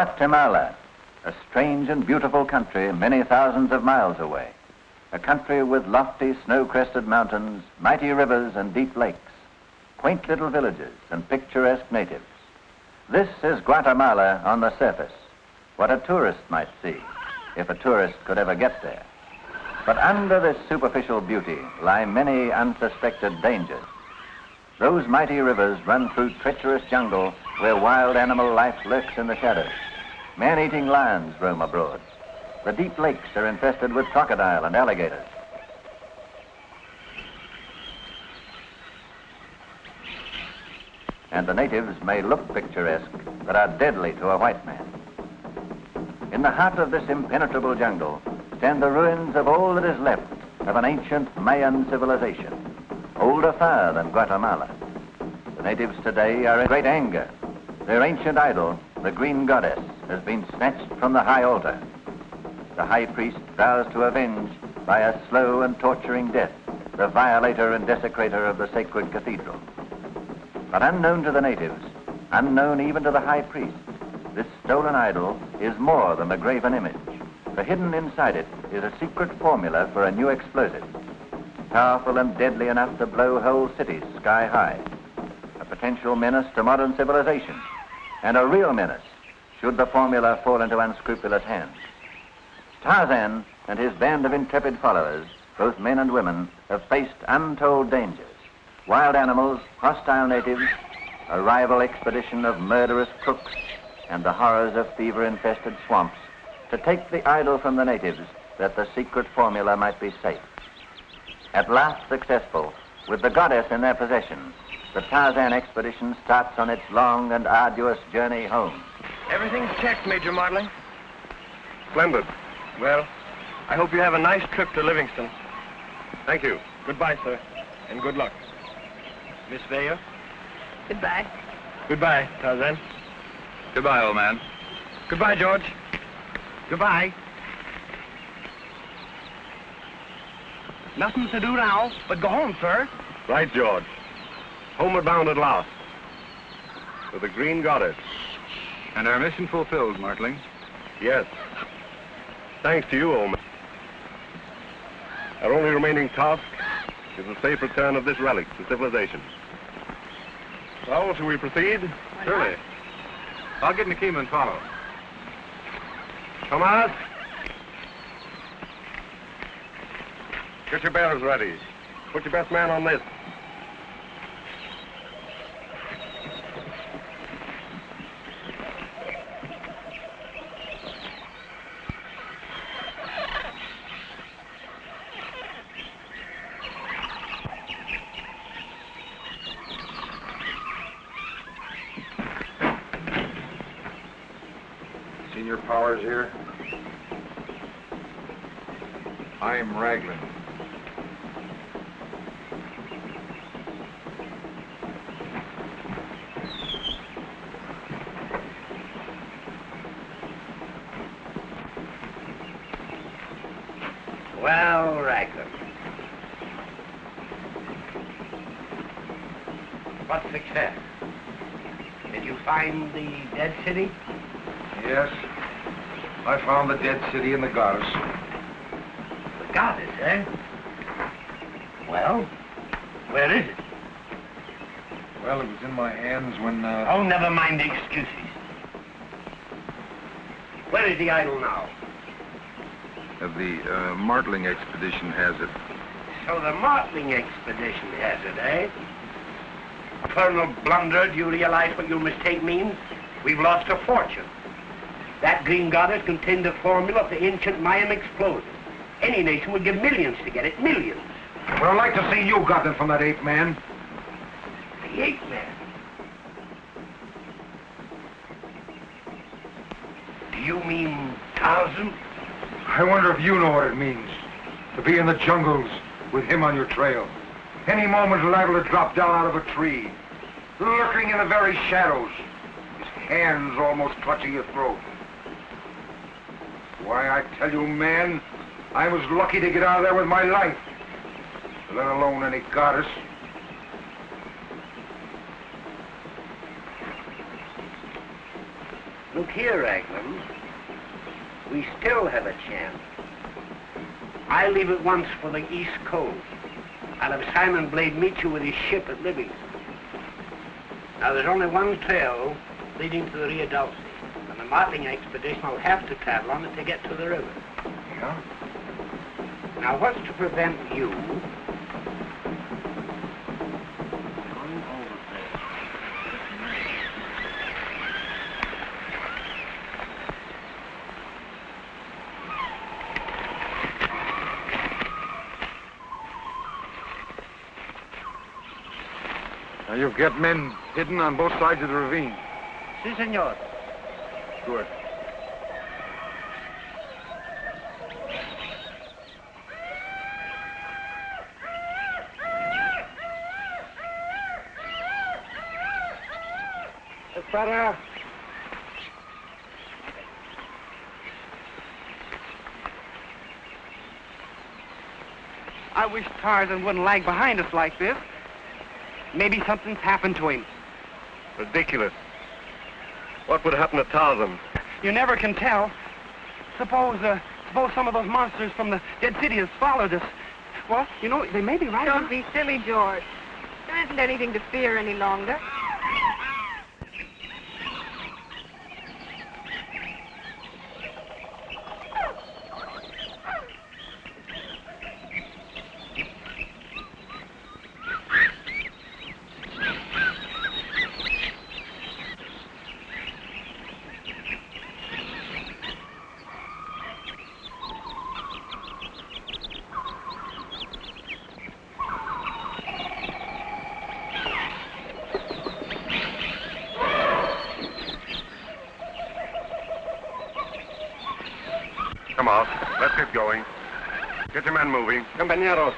Guatemala, a strange and beautiful country many thousands of miles away. A country with lofty snow-crested mountains, mighty rivers and deep lakes, quaint little villages and picturesque natives. This is Guatemala on the surface, what a tourist might see, if a tourist could ever get there. But under this superficial beauty lie many unsuspected dangers. Those mighty rivers run through treacherous jungle where wild animal life lurks in the shadows. Man-eating lions roam abroad. The deep lakes are infested with crocodile and alligators. And the natives may look picturesque, but are deadly to a white man. In the heart of this impenetrable jungle stand the ruins of all that is left of an ancient Mayan civilization, older far than Guatemala. The natives today are in great anger. Their ancient idol, the green goddess, has been snatched from the high altar. The high priest vows to avenge by a slow and torturing death the violator and desecrator of the sacred cathedral. But unknown to the natives, unknown even to the high priest, this stolen idol is more than a graven image. For hidden inside it is a secret formula for a new explosive, powerful and deadly enough to blow whole cities sky high, a potential menace to modern civilization, and a real menace should the formula fall into unscrupulous hands. Tarzan and his band of intrepid followers, both men and women, have faced untold dangers. Wild animals, hostile natives, a rival expedition of murderous crooks, and the horrors of fever-infested swamps to take the idol from the natives that the secret formula might be safe. At last successful, with the goddess in their possession, the Tarzan expedition starts on its long and arduous journey home. Everything's checked, Major Martling. Splendid. Well, I hope you have a nice trip to Livingston. Thank you. Goodbye, sir, and good luck. Miss Vale? Goodbye. Goodbye, Tarzan. Goodbye, old man. Goodbye, George. Goodbye. Nothing to do now but go home, sir. Right, George. Homeward bound at last. To the Green Goddess. And our mission fulfilled, Martling. Yes. Thanks to you, old man. Our only remaining task is the safe return of this relic to civilization. Well, shall we proceed? Surely. I'll get Nikema and follow. Thomas? Get your bearers ready. Put your best man on this. Senior Powers here. I'm Raglan. Well, Raglan. What success? Did you find the dead city? Yes. I found the dead city and the goddess. The goddess, eh? Well, where is it? Well, it was in my hands when, Oh, never mind the excuses. Where is the idol now? The Martling expedition has it. So the Martling expedition has it, eh? Colonel Blunder, do you realize what your mistake means? We've lost a fortune. That green goddess contained the formula of the ancient Mayan explosive. Any nation would give millions to get it, millions. Well, I'd like to see you got it from that ape-man. The ape-man? Do you mean Tarzan? I wonder if you know what it means to be in the jungles with him on your trail. Any moment liable to drop down out of a tree, lurking in the very shadows, his hands almost clutching your throat. Why, I tell you, man, I was lucky to get out of there with my life, let alone any goddess. Look here, Raglan. We still have a chance. I leave at once for the East Coast. I'll have Simon Blade meet you with his ship at Livingston. Now, there's only one trail leading to the Rio Dulce, and the martling expedition will have to travel on it to get to the river. Yeah? Now, what's to prevent you going over there? Now, you've got men hidden on both sides of the ravine. Si, senor. Good. Para. I wish Tarzan wouldn't lag behind us like this. Maybe something's happened to him. Ridiculous. What would happen to Tarzan? You never can tell. Suppose some of those monsters from the dead city has followed us. Well, you know, they may be right. Don't be silly, George. There isn't anything to fear any longer. Come on, let's get going. Get your men moving. Compañeros.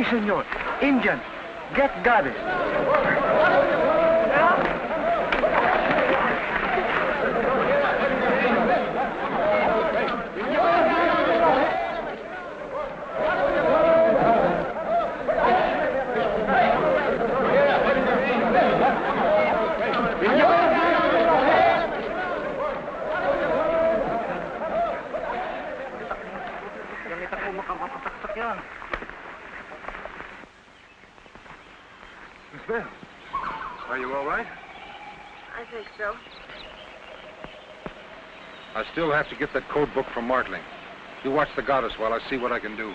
Senor, Indian, get goddess. Miss Bell, are you all right? I think so. I still have to get that code book from Martling. You watch the goddess while I see what I can do.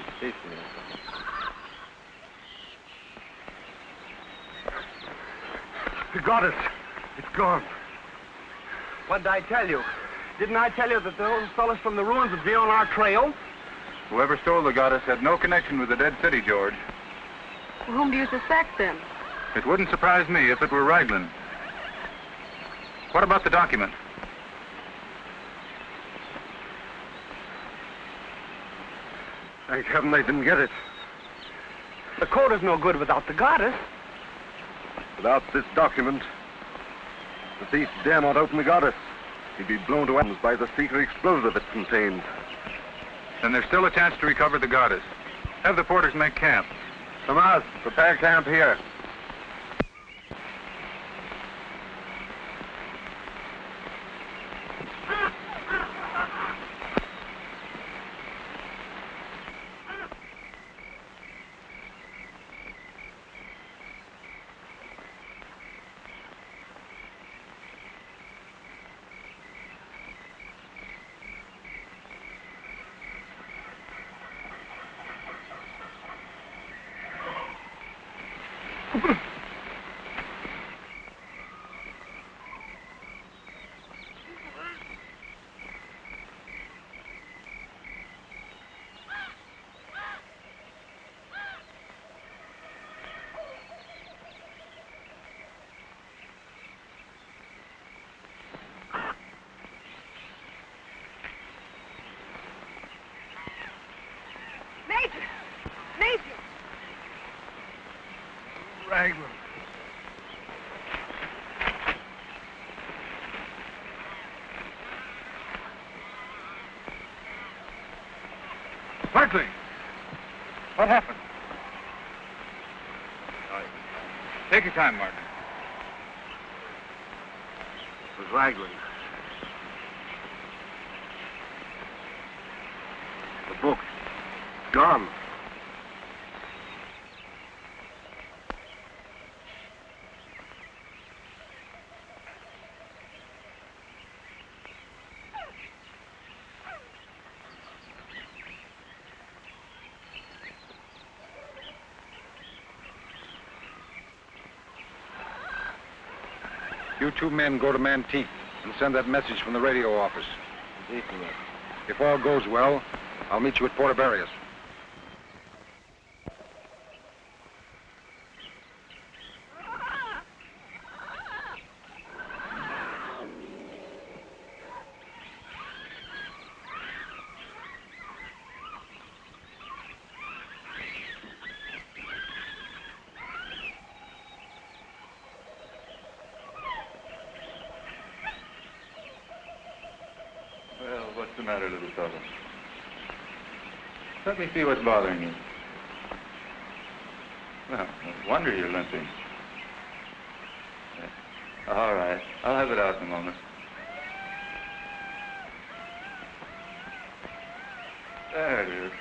The goddess, it's gone. What did I tell you? Didn't I tell you that those fellas from the ruins would be on our trail? Whoever stole the goddess had no connection with the dead city, George. Well, whom do you suspect, then? It wouldn't surprise me if it were Raglan. What about the document? Thank heaven they didn't get it. The code is no good without the goddess. Without this document, the thief dare not open the goddess. He'd be blown to atoms by the secret explosive it contains. Then there's still a chance to recover the goddess. Have the porters make camp. Tomas, prepare camp here. Raglan. Martley! What happened? Take your time, Martin. It was Raglan. The book. Gone. You two men go to Manteque and send that message from the radio office. If all goes well, I'll meet you at Portobello. Well, what's the matter, little fellow? Let me see what's bothering you. Well, no wonder you're limping. All right, I'll have it out in a moment. There it is.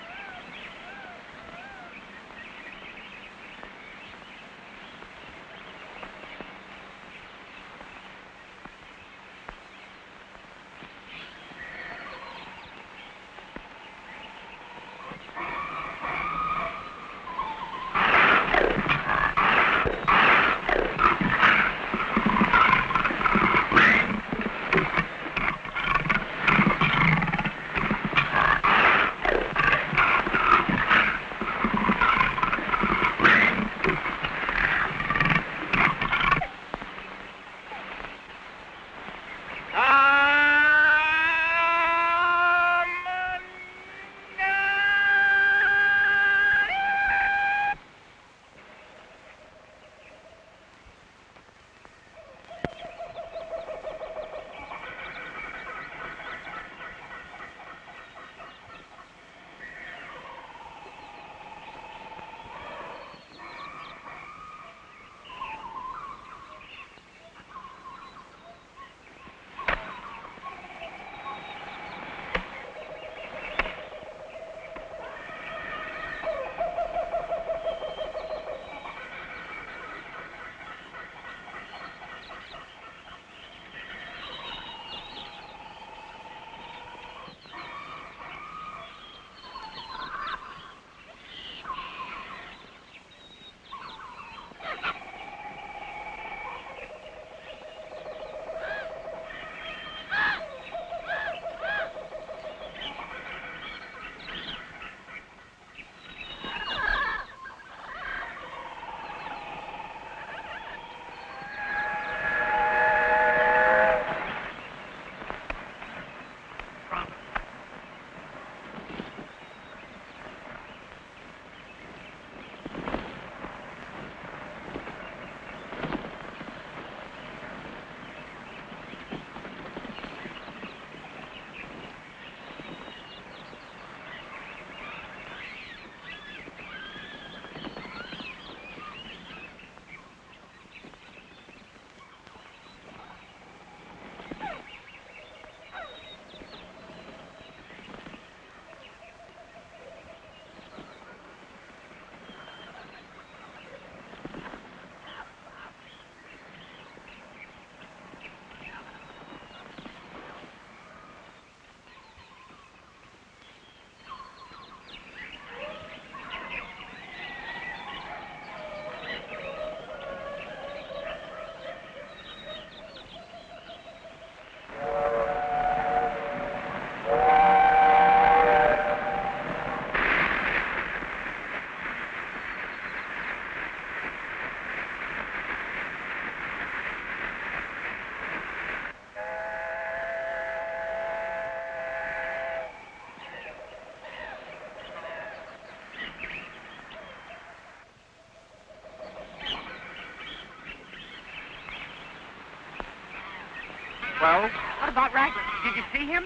12? What about Raglan? Did you see him?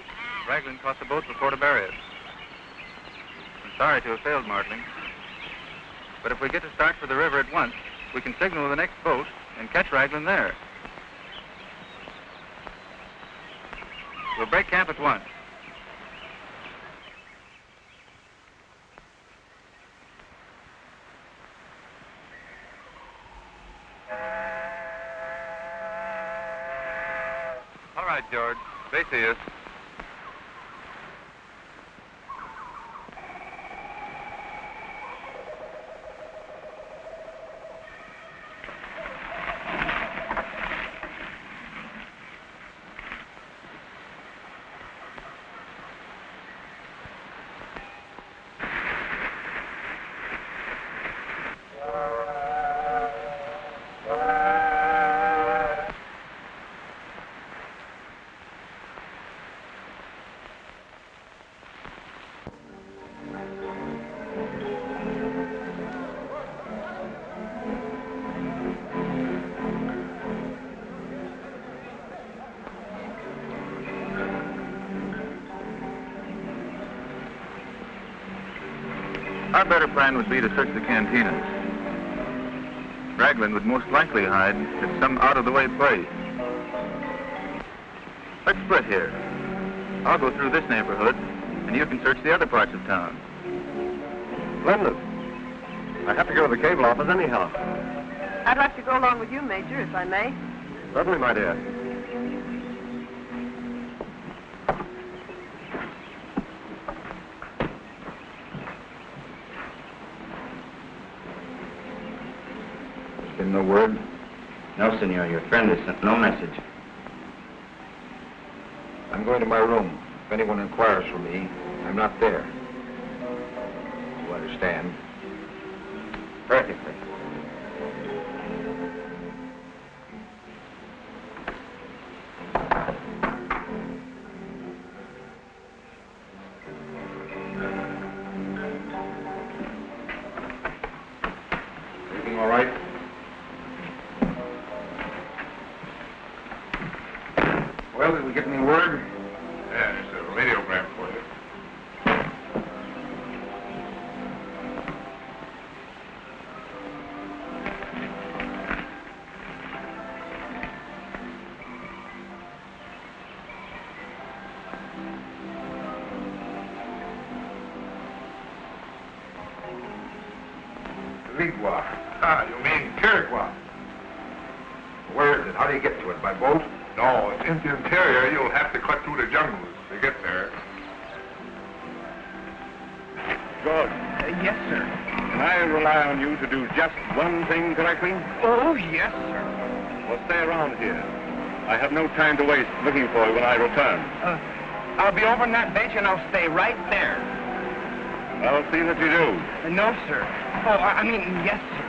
Raglan caught the boat before to bury it. I'm sorry to have failed, Martling. But if we get to start for the river at once, we can signal the next boat and catch Raglan there. We'll break camp at once. All right, George. They see us. Our better plan would be to search the cantinas. Raglan would most likely hide at some out-of-the-way place. Let's split here. I'll go through this neighborhood, and you can search the other parts of town. Splendid. I have to go to the cable office anyhow. I'd like to go along with you, Major, if I may. Certainly, my dear. No word? No, senor. Your friend has sent no message. I'm going to my room. If anyone inquires for me, I'm not there. You understand? Perfectly. Everything all right? Well, did we get any word? Yeah, there's a radiogram for you. Ligua. Ah, you mean Kirigua? Where is it? How do you get to it? By boat? No, it's in the interior. You'll have to cut through the jungles to get there. George, Yes, sir. can I rely on you to do just one thing correctly? Oh, yes, sir. Well, stay around here. I have no time to waste looking for you when I return. I'll be over on that bench and I'll stay right there. I'll see that you do. No, sir. Oh, I mean, yes, sir.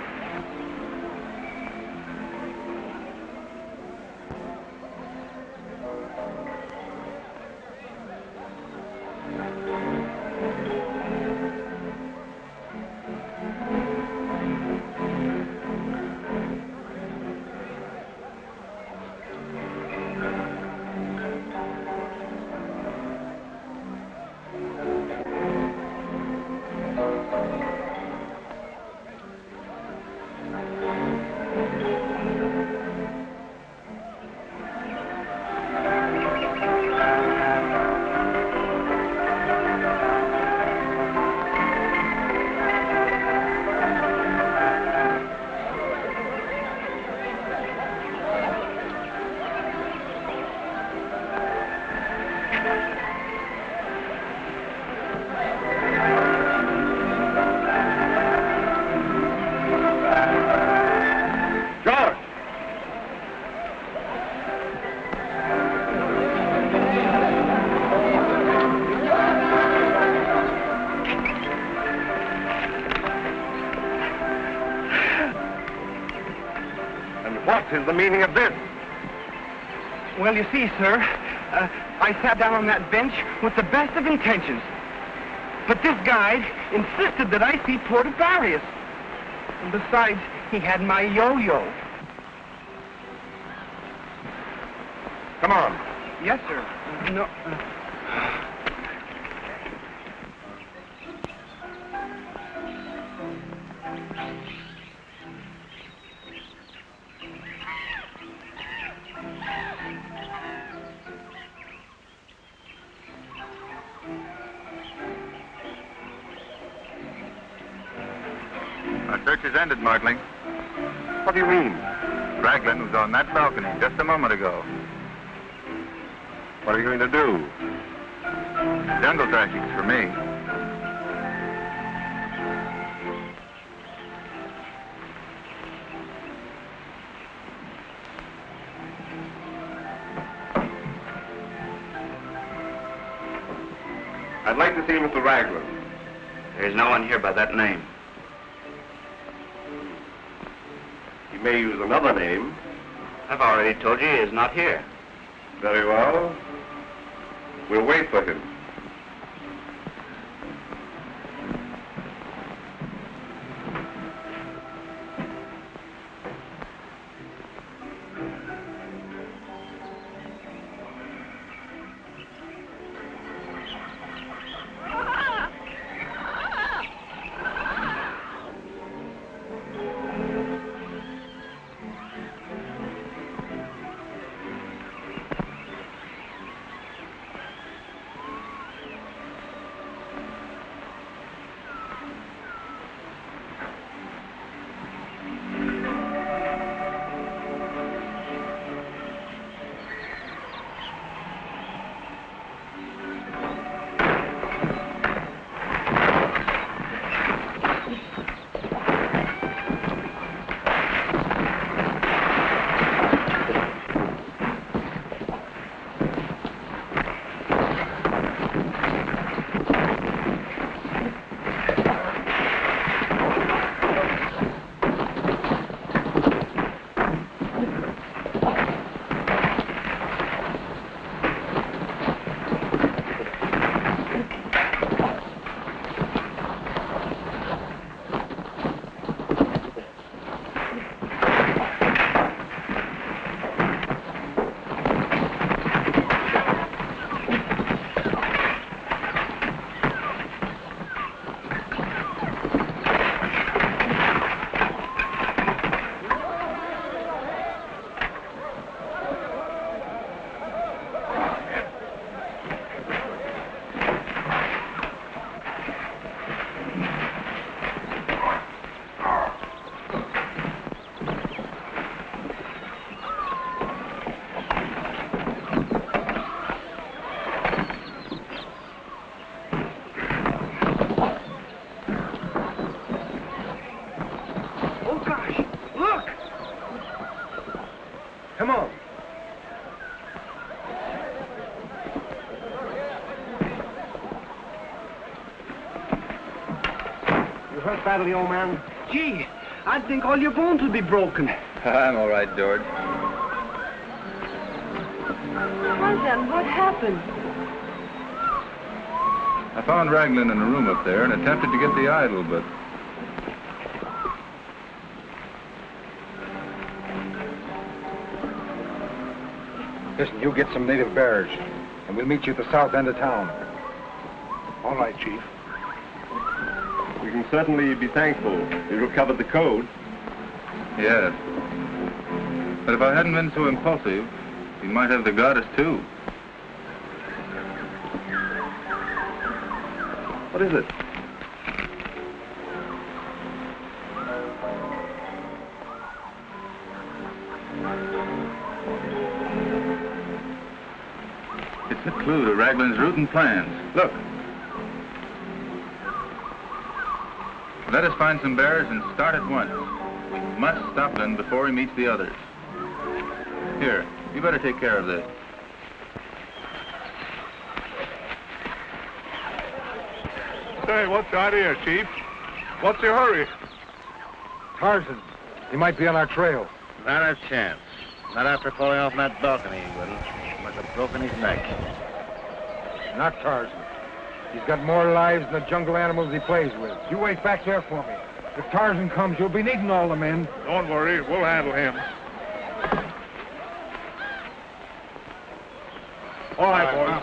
What is the meaning of this? Well, you see, sir, I sat down on that bench with the best of intentions. But this guide insisted that I see Puerto Barrios. And besides, he had my yo-yo. Come on. Yes, sir. No. Our search is ended, Martling. What do you mean? Raglan was on that balcony just a moment ago. What are you going to do? Jungle trackings for me. I'd like to see Mr. Raglan. There's no one here by that name. He may use another name. I've already told you he is not here. Very well. We'll wait for him. Come on. You hurt badly, old man? Gee, I'd think all your bones would be broken. I'm all right, George. Tarzan, what happened? I found Raglan in a room up there and attempted to get the idol, but... Listen, you get some native bearers, and we'll meet you at the south end of town. All right, Chief. We can certainly be thankful you recovered the code. Yes. But if I hadn't been so impulsive, he might have the goddess, too. What is it? It's a clue to Raglan's route and plans. Look. Let us find some bearers and start at once. We must stop Raglan before he meets the others. Here, you better take care of this. Say, what's the idea, Chief? What's your hurry? Tarzan, he might be on our trail. Not a chance. Not after falling off that balcony, he wouldn't. He must have broken his neck. Not Tarzan. He's got more lives than the jungle animals he plays with. You wait back there for me. If Tarzan comes, you'll be needing all the men. Don't worry, we'll handle him. All right, boys.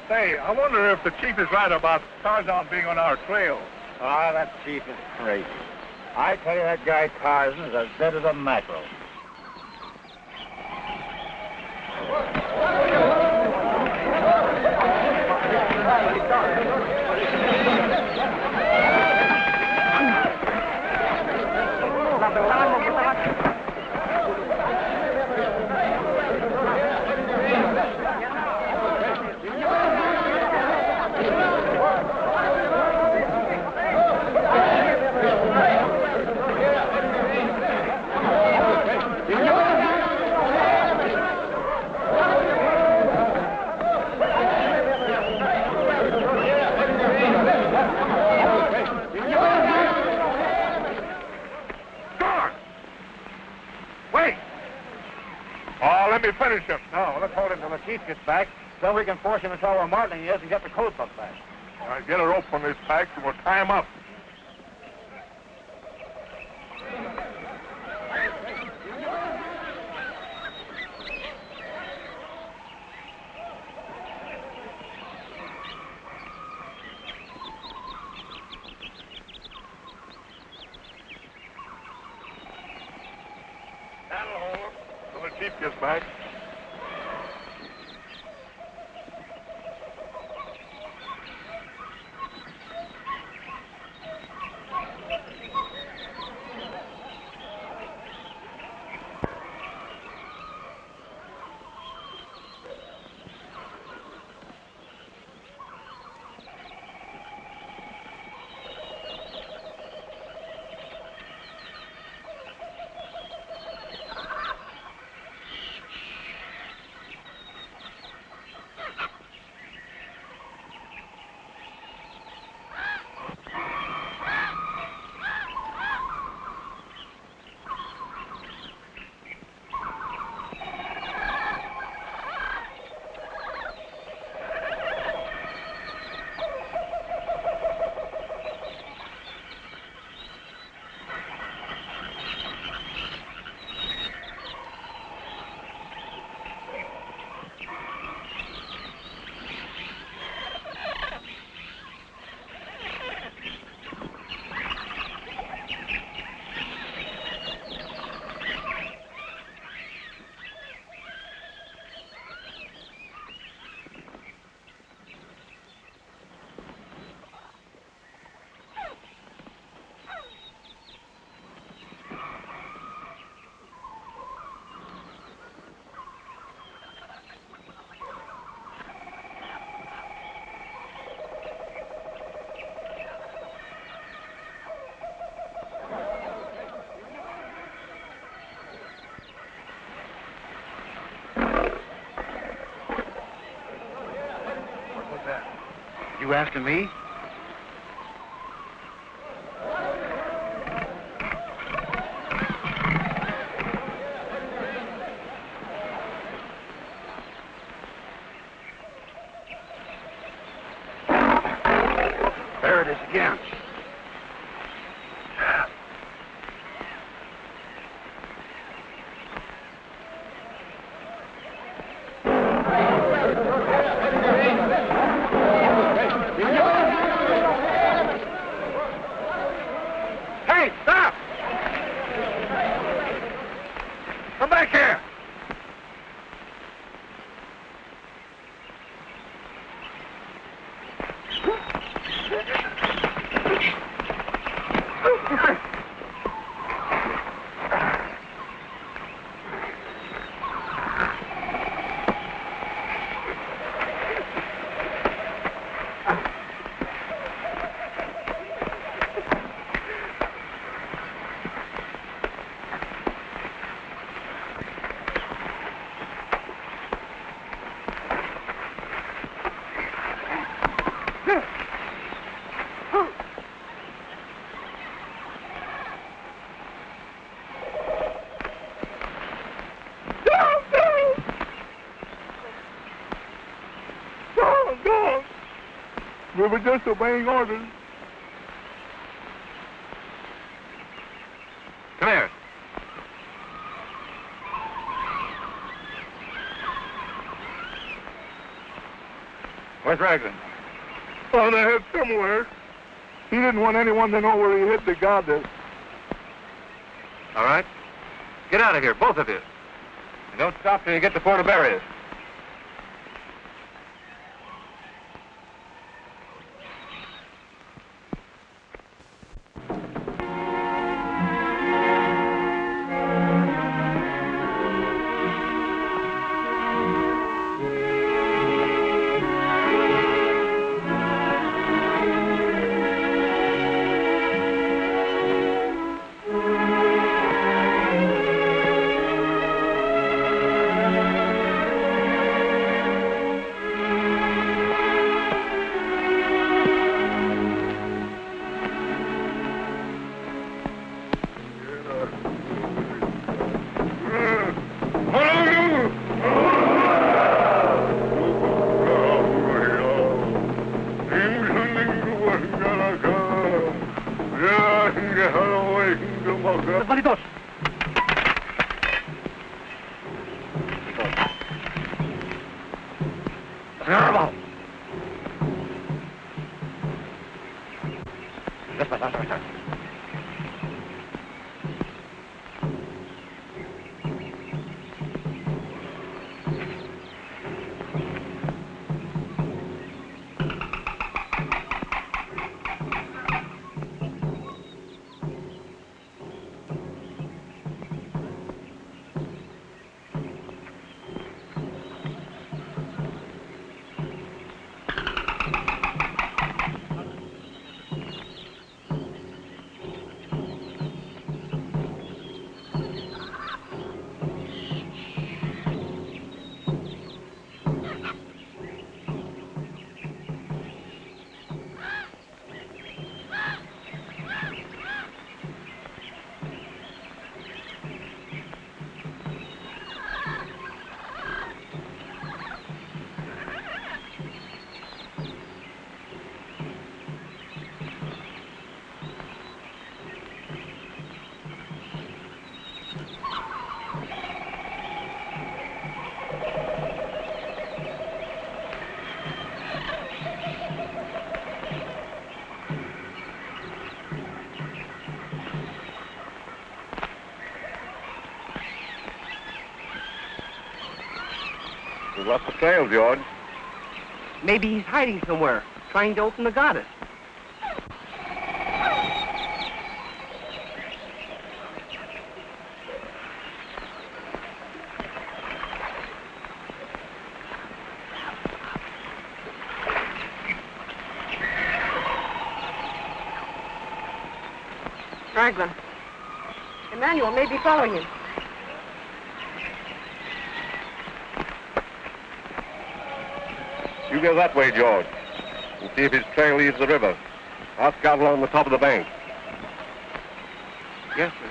Say, I wonder if the chief is right about Tarzan being on our trail. Ah, that chief is crazy. I tell you, that guy Tarzan is as dead as a mackerel. Let me finish him. No, let's hold him till the chief gets back. Then we can force him to tell where Martling is and get the coat book back. Get a rope from his pack and we'll tie him up. That'll hold till the chief gets back. You asking me? There it is again. Hey, stop! Come back here! We were just obeying orders. Come here. Where's Raglan? On the head somewhere. He didn't want anyone to know where he hid the goddess. All right. Get out of here, both of you. And don't stop till you get to Puerto Barrios. We've lost the trail, George. Maybe he's hiding somewhere, trying to open the goddess. Raglan. Emmanuel may be following him. You go that way, George, and see if his trail leaves the river. I'll scout along the top of the bank. Yes, sir.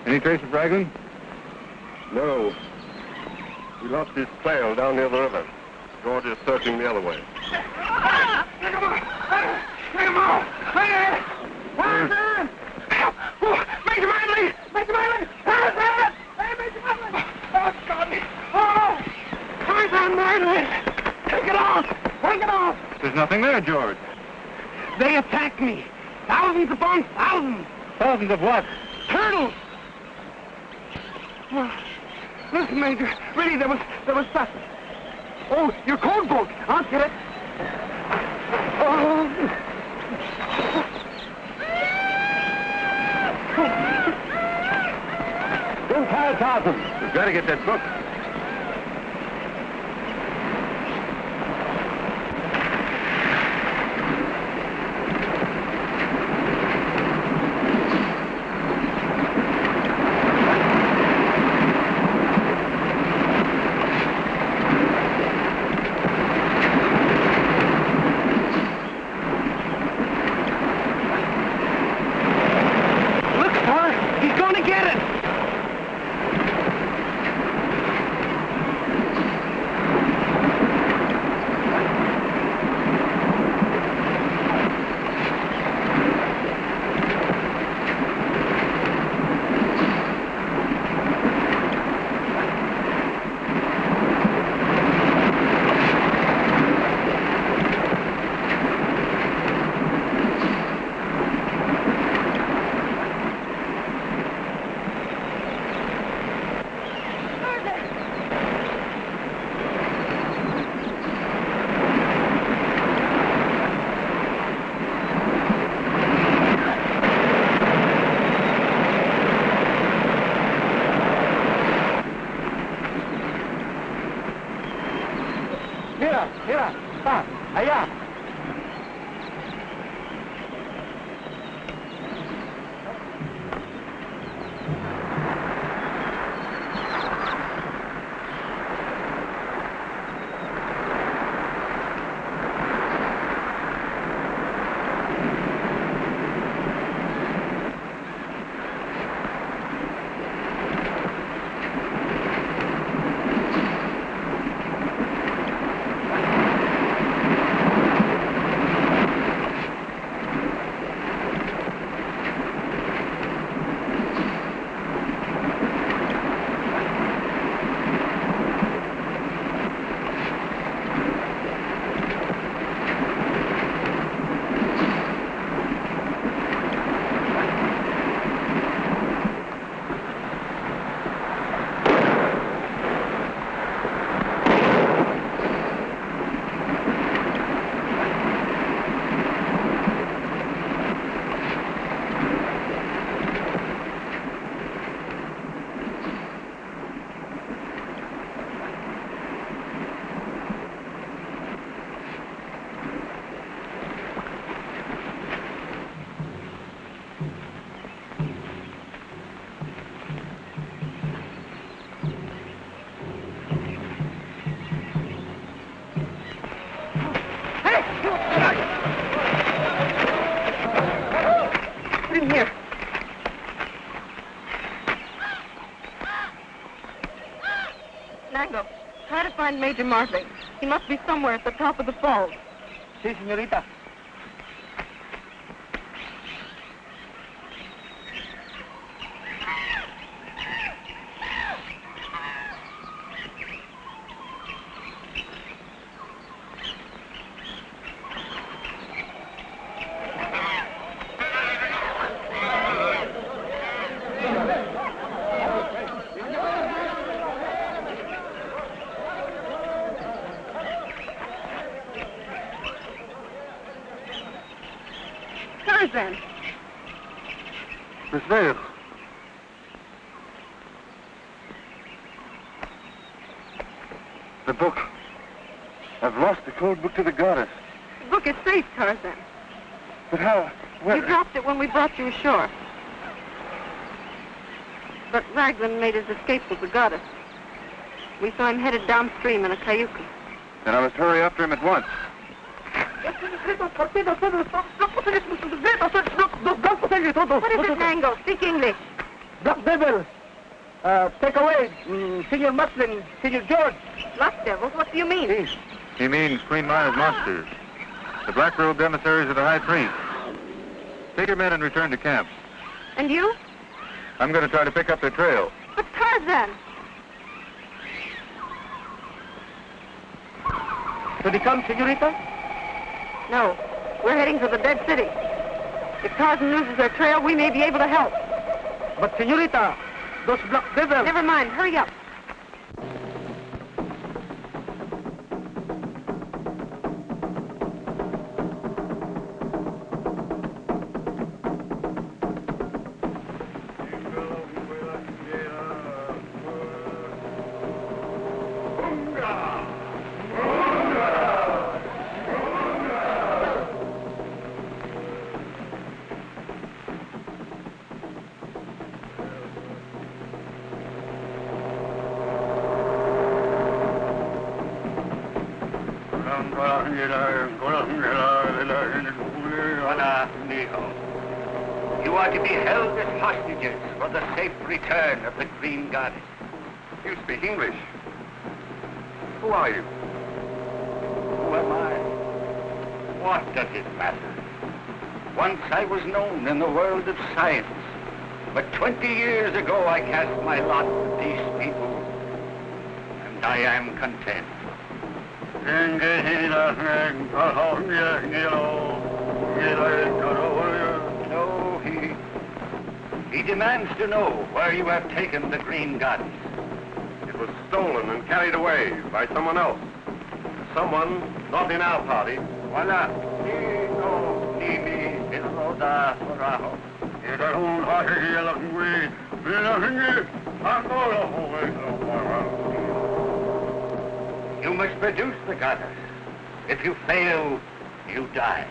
Any trace of Raglan? No. He lost his trail down near the river. George is searching the other way. Take him out! Take him out! Tarzan! Major Marley! Major Marley! Tarzan! Hey, Major Marley! Oh, God! Oh! Tarzan Marley! Take it off! Take it off! There's nothing there, George. They attacked me. Thousands upon thousands. Thousands of what? Turtles! Oh, listen, Major. Really, there was stuff. Oh, your cold boat. I'll get it. Oh. Don't tire, Tarzan. We've got to get that book. Allá. Try to find Major Martling. He must be somewhere at the top of the falls. Sí, señorita. Tarzan. Miss Vale. The book. I've lost the code book to the goddess. The book is safe, Tarzan. But how? Where? You dropped it when we brought you ashore. But Raglan made his escape with the goddess. We saw him headed downstream in a cayuca. Then I must hurry after him at once. What is it, Mango? Speak English. Black Devil. Take away, Senor Muslin, Senor George. Black devils? What do you mean? He means Queen Maya's monsters. The black-robed emissaries of the High Priest. Take your men and return to camp. And you? I'm going to try to pick up their trail. But Tarzan! To become, señorita? No. We're heading to the dead city. If Tarzan loses their trail, we may be able to help. But, señorita, those black devils... Never mind. Hurry up. You are to be held as hostages for the safe return of the Green Goddess. You speak English. Who are you? Who am I? What does it matter? Once I was known in the world of science, but 20 years ago I cast my lot with these people, and I am content. No, he demands to know where you have taken the Green Goddess. It was stolen and carried away by someone else. Someone not in our party. Voila. No, Nimi, Ilroda, Forajo. You must produce the goddess. If you fail, you die.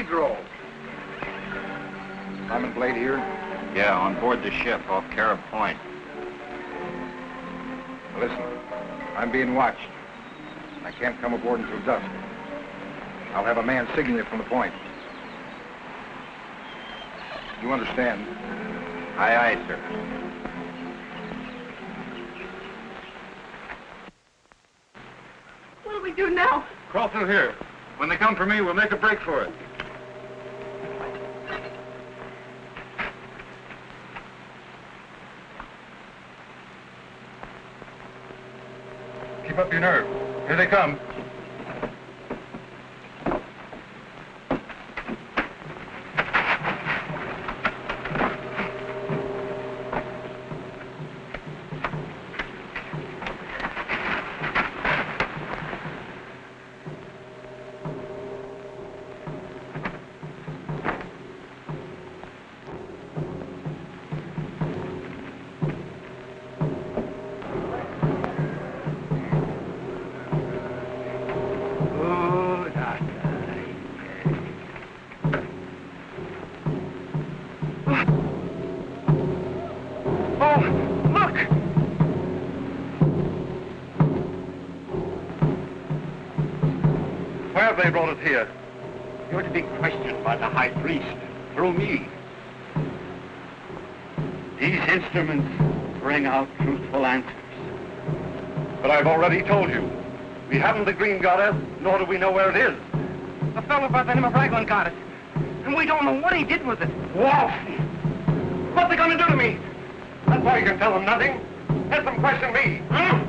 Negro. Simon Blade here? Yeah, on board the ship off Carib Point. Listen, I'm being watched. I can't come aboard until dusk. I'll have a man signal you from the point. You understand? Aye, aye, sir. What do we do now? Crawl through here. When they come for me, we'll make a break for it. Keep up your nerve. Here they come. They brought us here. You're to be questioned by the high priest, through me. These instruments bring out truthful answers. But I've already told you. We haven't the green goddess, nor do we know where it is. A fellow by the name of Raglan got it. And we don't know what he did with it. Wolf! What's he gonna do to me? That's why you can tell them nothing. Let them question me. Huh?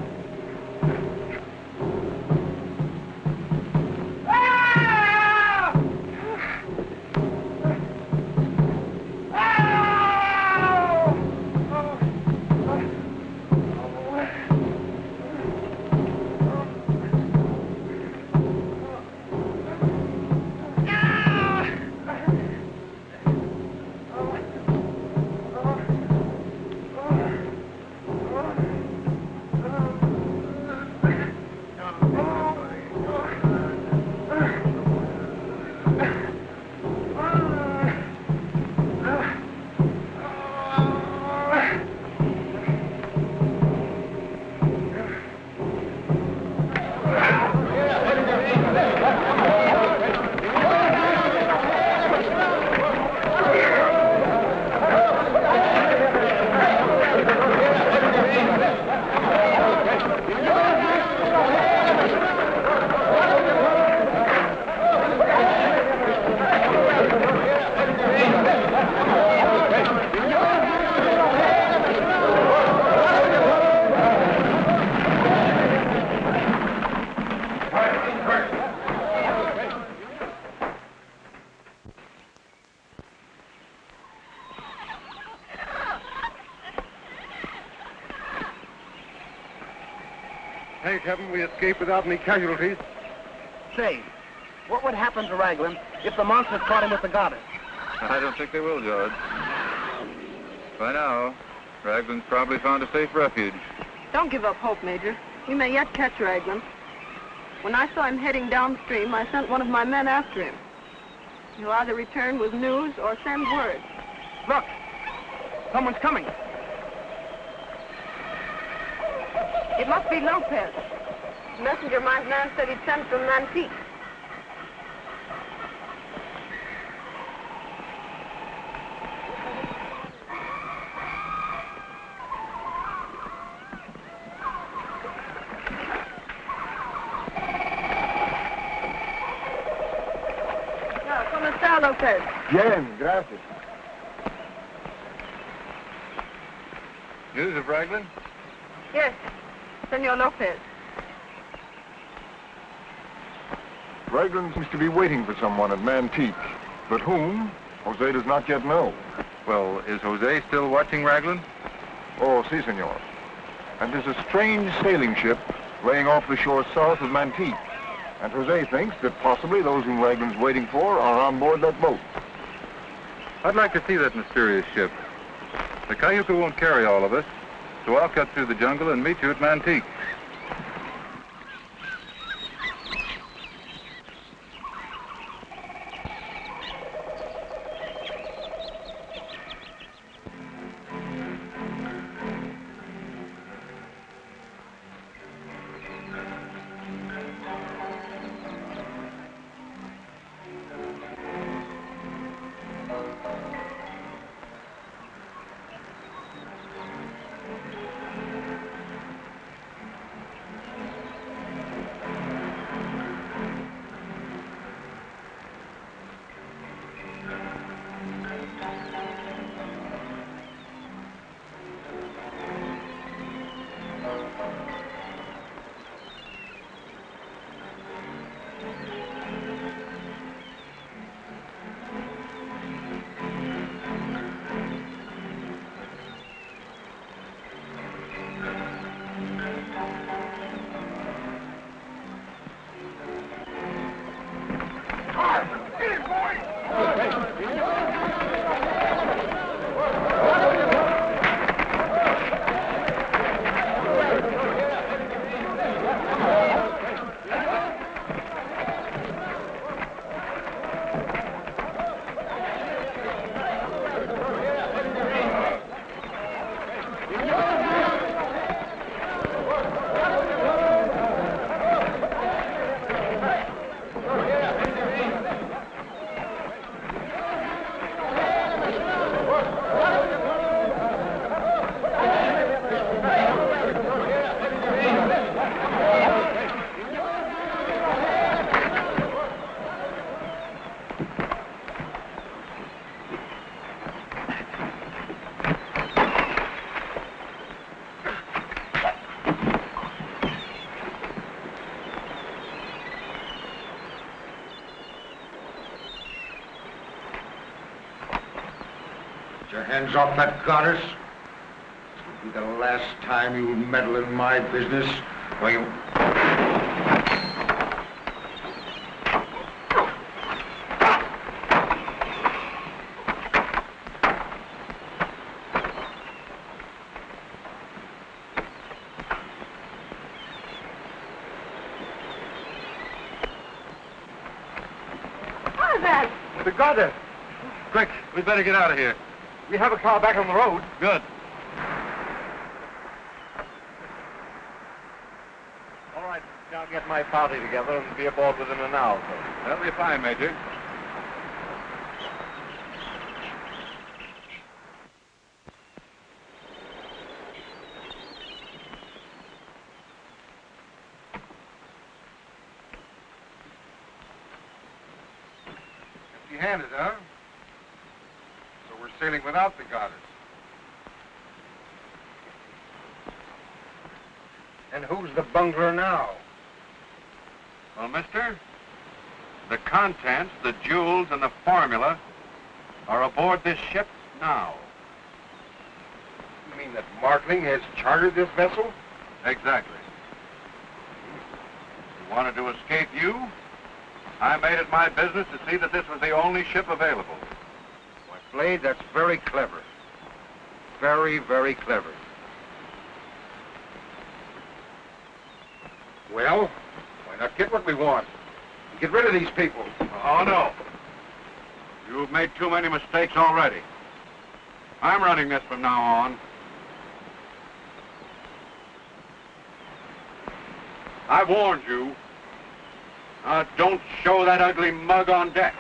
Thank heaven we escaped without any casualties. Say, what would happen to Raglan if the monsters caught him with the goddess? I don't think they will, George. By now, Raglan's probably found a safe refuge. Don't give up hope, Major. We may yet catch Raglan. When I saw him heading downstream, I sent one of my men after him. He'll either return with news or send word. Look, someone's coming. It must be Lopez. The messenger my man said he'd sent from Antique. ¿Cómo está, Lopez? Bien, gracias. News of Raglan? Yes, Senor Lopez. Raglan seems to be waiting for someone at Mantique. But whom, Jose does not yet know. Well, is Jose still watching Raglan? Oh, si, senor. And there's a strange sailing ship laying off the shore south of Mantique. And Jose thinks that possibly those whom Raglan's waiting for are on board that boat. I'd like to see that mysterious ship. The Cayuca won't carry all of us, so I'll cut through the jungle and meet you at Mantique. Hands off that goddess. This will be the last time you meddle in my business, or you... Tarzan! The goddess! Quick, we'd better get out of here. We have a car back on the road. Good. All right, I'll get my party together and be aboard within an hour or so. That'll be fine, Major. Empty-handed, huh? So we're sailing without the goddess. And who's the bungler now? Well, mister, the contents, the jewels, and the formula are aboard this ship now. You mean that Martling has chartered this vessel? Exactly. He wanted to escape you. I made it my business to see that this was the only ship available. Why, Blade, that's very clever. Very, very clever. Well, why not get what we want? Get rid of these people. Oh, no. You've made too many mistakes already. I'm running this from now on. I warned you. Don't show that ugly mug on deck.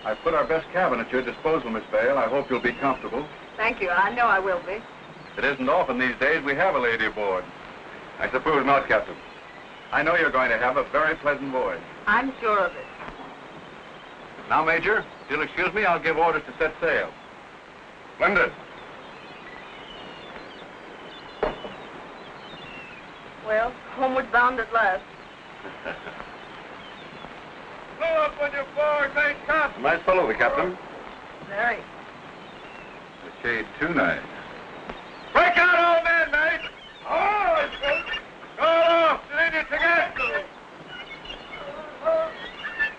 I put our best cabin at your disposal, Miss Vale. I hope you'll be comfortable. Thank you. I know I will be. It isn't often these days we have a lady aboard. I suppose not, Captain. I know you're going to have a very pleasant voyage. I'm sure of it. Now, Major, if you'll excuse me, I'll give orders to set sail. Splendid. Well, homeward bound at last. Blow up when you're board, mate, Cap. Nice fellow, the captain. Very. A shade too nice. Break out, old man, mate! Oh, go off! You need your ticket!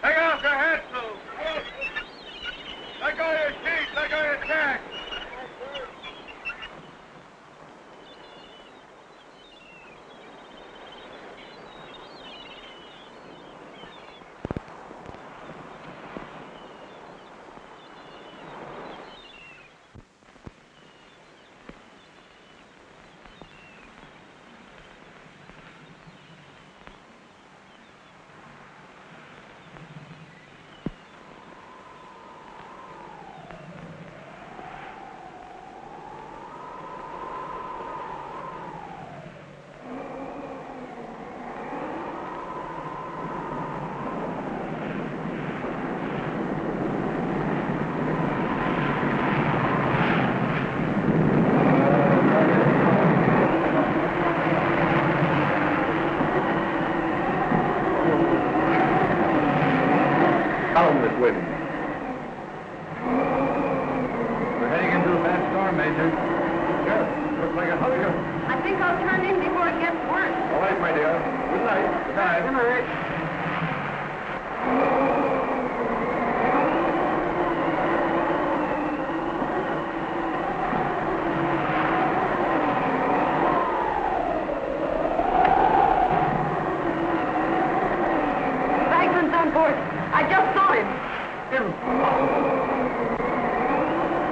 Take off your hat, Sue! Let go your sheets! Let go your tack!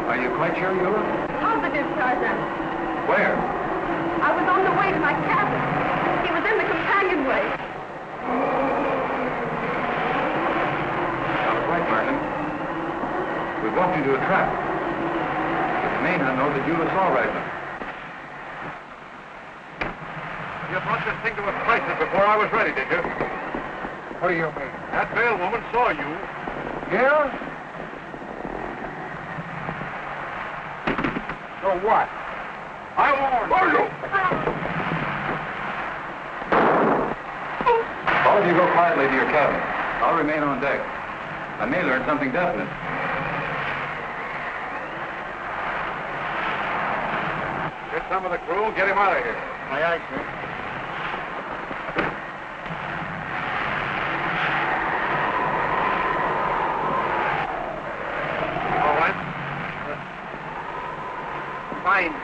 Are you quite sure you were? Positive, Tarzan. Where? I was on the way to my cabin. He was in the companionway. I was right, Martin. We walked into a trap. It may not know that you saw Raglan. You brought this thing to a crisis before I was ready, did you? What do you mean? That veiled woman saw you. Yeah? So what? I warned you. Oh, don't you go quietly to your cabin? I'll remain on deck. I may learn something definite. Get some of the crew and get him out of here. Aye, aye, sir. All right? Fine.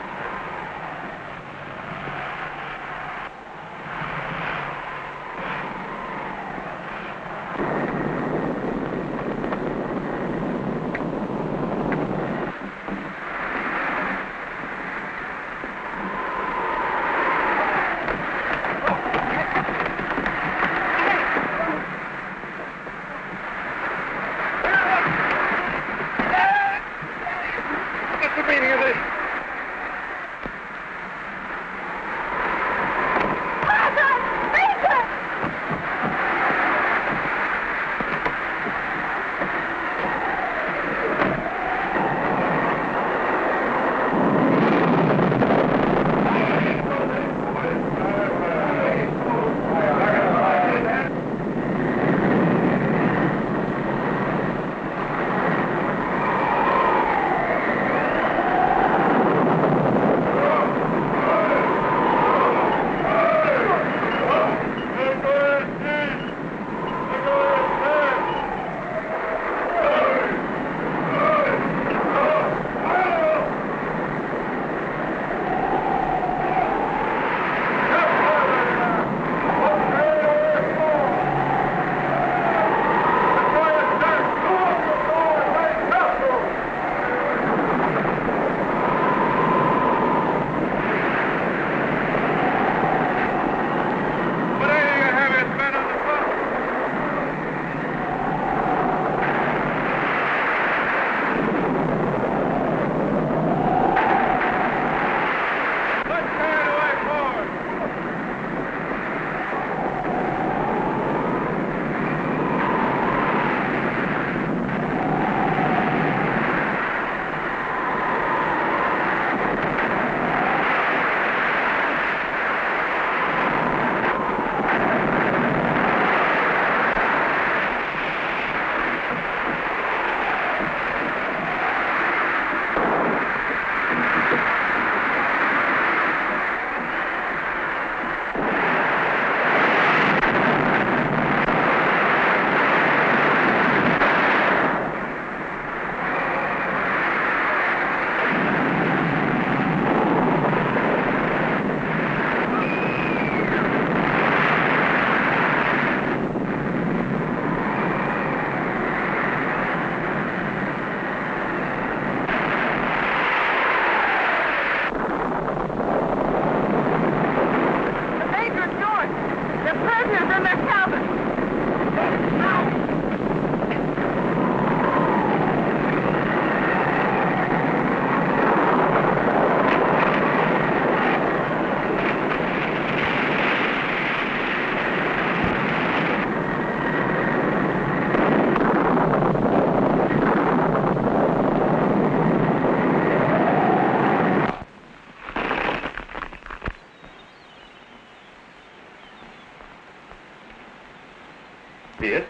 Yes?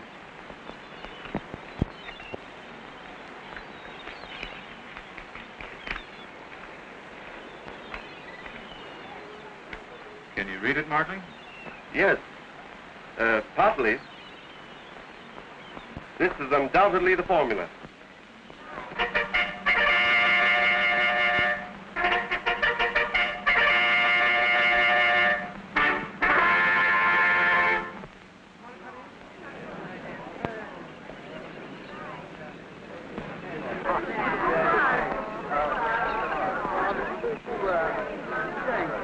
Can you read it, Martling? Yes. Partly. This is undoubtedly the formula.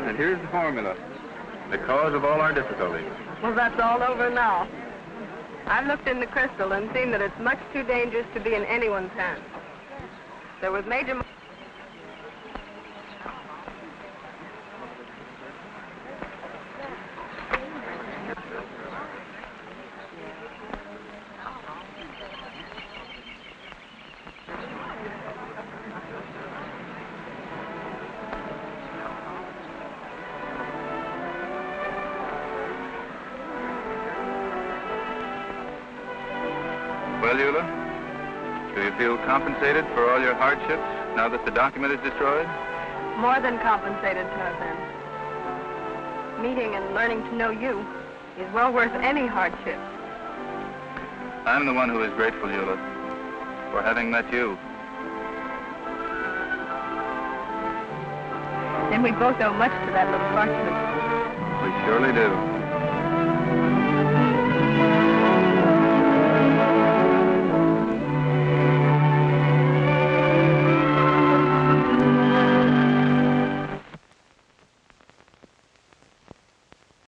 And here's the formula. The cause of all our difficulties. Well, that's all over now. I've looked in the crystal and seen that it's much too dangerous to be in anyone's hands. There was Major... Well, Eula, do you feel compensated for all your hardships now that the document is destroyed? More than compensated, Tarzan. Meeting and learning to know you is well worth any hardship. I'm the one who is grateful, Eula, for having met you. Then we both owe much to that little parchment. We surely do.